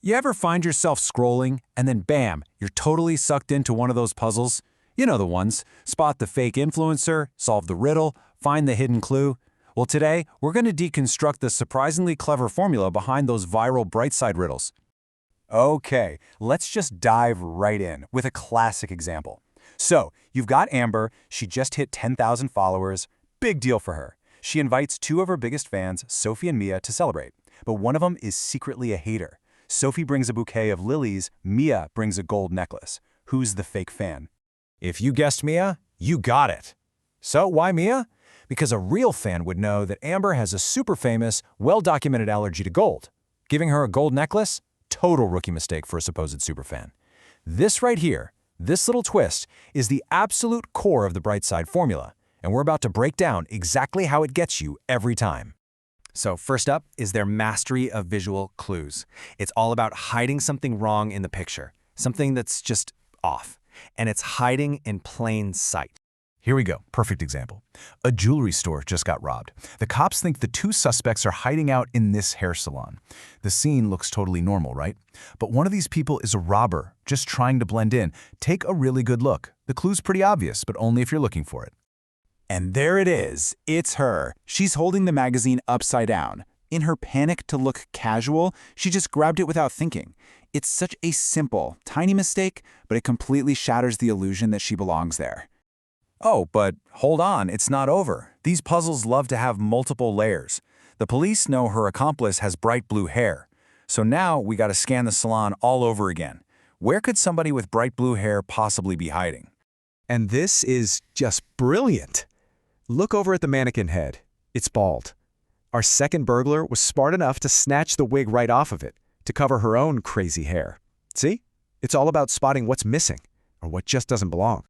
You ever find yourself scrolling, and then bam, you're totally sucked into one of those puzzles? You know the ones. Spot the fake influencer, solve the riddle, find the hidden clue. Well, today, we're going to deconstruct the surprisingly clever formula behind those viral Brightside riddles. Okay, let's just dive right in with a classic example. So, you've got Amber, she just hit 10,000 followers, big deal for her. She invites two of her biggest fans, Sophie and Mia, to celebrate, but one of them is secretly a hater. Sophie brings a bouquet of lilies, Mia brings a gold necklace. Who's the fake fan? If you guessed Mia, you got it. So why Mia? Because a real fan would know that Amber has a super famous, well-documented allergy to gold. Giving her a gold necklace? Total rookie mistake for a supposed superfan. This right here, this little twist, is the absolute core of the Brightside formula, and we're about to break down exactly how it gets you every time. So first up is their mastery of visual clues. It's all about hiding something wrong in the picture, something that's just off, and it's hiding in plain sight. Here we go, perfect example. A jewelry store just got robbed. The cops think the two suspects are hiding out in this hair salon. The scene looks totally normal, right? But one of these people is a robber, just trying to blend in. Take a really good look. The clue's pretty obvious, but only if you're looking for it. And there it is. It's her. She's holding the magazine upside down. In her panic to look casual, she just grabbed it without thinking. It's such a simple, tiny mistake, but it completely shatters the illusion that she belongs there. Oh, but hold on, it's not over. These puzzles love to have multiple layers. The police know her accomplice has bright blue hair. So now we gotta scan the salon all over again. Where could somebody with bright blue hair possibly be hiding? And this is just brilliant. Look over at the mannequin head. It's bald. Our second burglar was smart enough to snatch the wig right off of it to cover her own crazy hair. See? It's all about spotting what's missing or what just doesn't belong.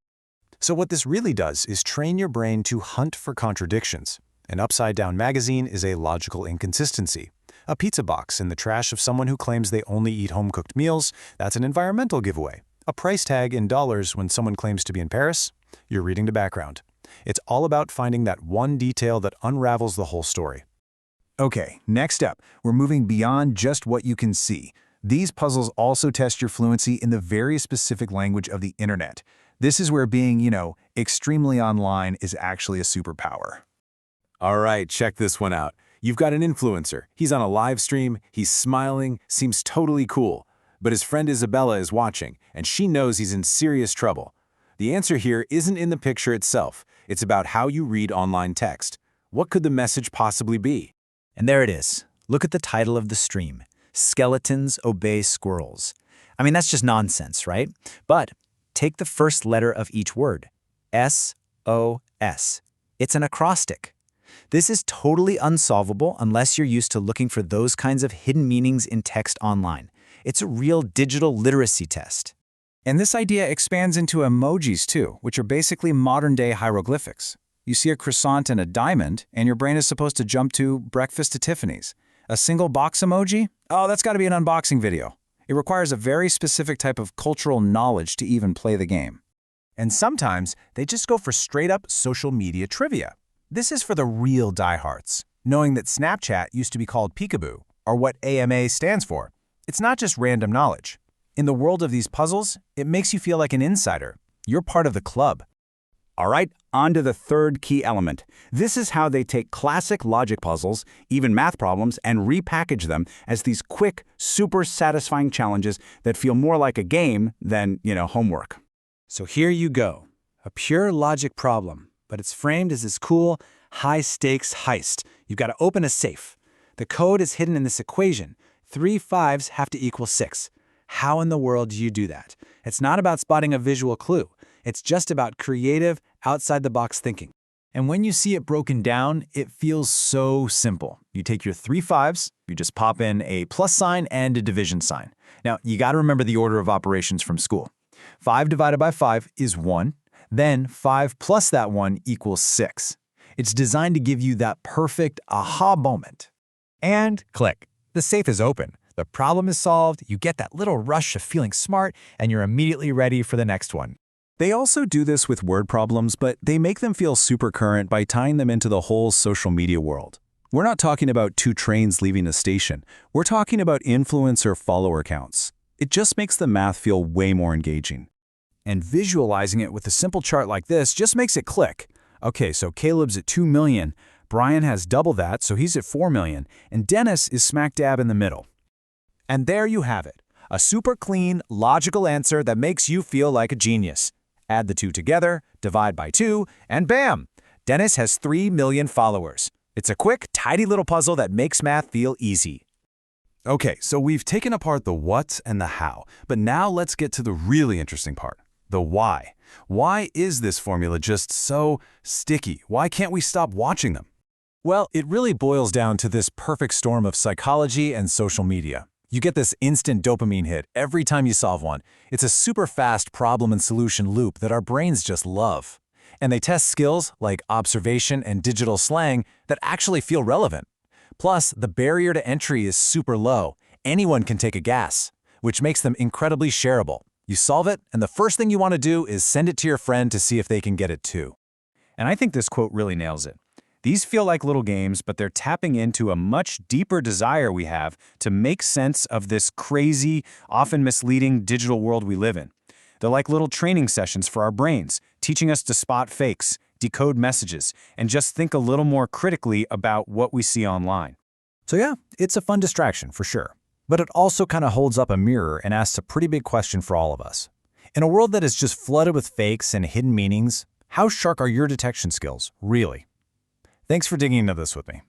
So what this really does is train your brain to hunt for contradictions. An upside-down magazine is a logical inconsistency. A pizza box in the trash of someone who claims they only eat home-cooked meals, that's an environmental giveaway. A price tag in dollars when someone claims to be in Paris, you're reading the background. It's all about finding that one detail that unravels the whole story. Okay, next up, we're moving beyond just what you can see. These puzzles also test your fluency in the very specific language of the internet. This is where being, extremely online is actually a superpower. All right, check this one out. You've got an influencer. He's on a live stream, he's smiling, seems totally cool. But his friend Isabella is watching, and she knows he's in serious trouble. The answer here isn't in the picture itself. It's about how you read online text. What could the message possibly be? And there it is. Look at the title of the stream. Skeletons Obey Squirrels. I mean, that's just nonsense, right? But take the first letter of each word. S-O-S. It's an acrostic. This is totally unsolvable unless you're used to looking for those kinds of hidden meanings in text online. It's a real digital literacy test. And this idea expands into emojis too, which are basically modern-day hieroglyphics. You see a croissant and a diamond, and your brain is supposed to jump to breakfast at Tiffany's. A single box emoji? Oh, that's got to be an unboxing video. It requires a very specific type of cultural knowledge to even play the game. And sometimes they just go for straight-up social media trivia. This is for the real diehards, knowing that Snapchat used to be called Peekaboo, or what AMA stands for. It's not just random knowledge. In the world of these puzzles, it makes you feel like an insider. You're part of the club. All right, on to the third key element. This is how they take classic logic puzzles, even math problems, and repackage them as these quick, super satisfying challenges that feel more like a game than, homework. So here you go. A pure logic problem, but it's framed as this cool, high-stakes heist. You've got to open a safe. The code is hidden in this equation. 3 5s have to equal 6. How in the world do you do that? It's not about spotting a visual clue. It's just about creative, outside-the-box thinking. And when you see it broken down, it feels so simple. You take your 3 5s, you just pop in a plus sign and a division sign. Now, you got to remember the order of operations from school. 5 divided by 5 is 1. Then 5 plus that 1 equals 6. It's designed to give you that perfect aha moment. And click. The safe is open. The problem is solved, you get that little rush of feeling smart, and you're immediately ready for the next one. They also do this with word problems, but they make them feel super current by tying them into the whole social media world. We're not talking about 2 trains leaving a station. We're talking about influencer follower counts. It just makes the math feel way more engaging. And visualizing it with a simple chart like this just makes it click. Okay, so Caleb's at 2 million, Brian has double that, so he's at 4 million, and Dennis is smack dab in the middle. And there you have it. A super clean, logical answer that makes you feel like a genius. Add the 2 together, divide by 2, and bam! Dennis has 3 million followers. It's a quick, tidy little puzzle that makes math feel easy. Okay, so we've taken apart the what and the how, but now let's get to the really interesting part, the why. Why is this formula just so sticky? Why can't we stop watching them? Well, it really boils down to this perfect storm of psychology and social media. You get this instant dopamine hit every time you solve one. It's a super fast problem and solution loop that our brains just love. And they test skills like observation and digital slang that actually feel relevant. Plus, the barrier to entry is super low. Anyone can take a guess, which makes them incredibly shareable. You solve it, and the first thing you want to do is send it to your friend to see if they can get it too. And I think this quote really nails it. These feel like little games, but they're tapping into a much deeper desire we have to make sense of this crazy, often misleading digital world we live in. They're like little training sessions for our brains, teaching us to spot fakes, decode messages, and just think a little more critically about what we see online. So yeah, it's a fun distraction for sure. But it also kind of holds up a mirror and asks a pretty big question for all of us. In a world that is just flooded with fakes and hidden meanings, how sharp are your detection skills, really? Thanks for digging into this with me.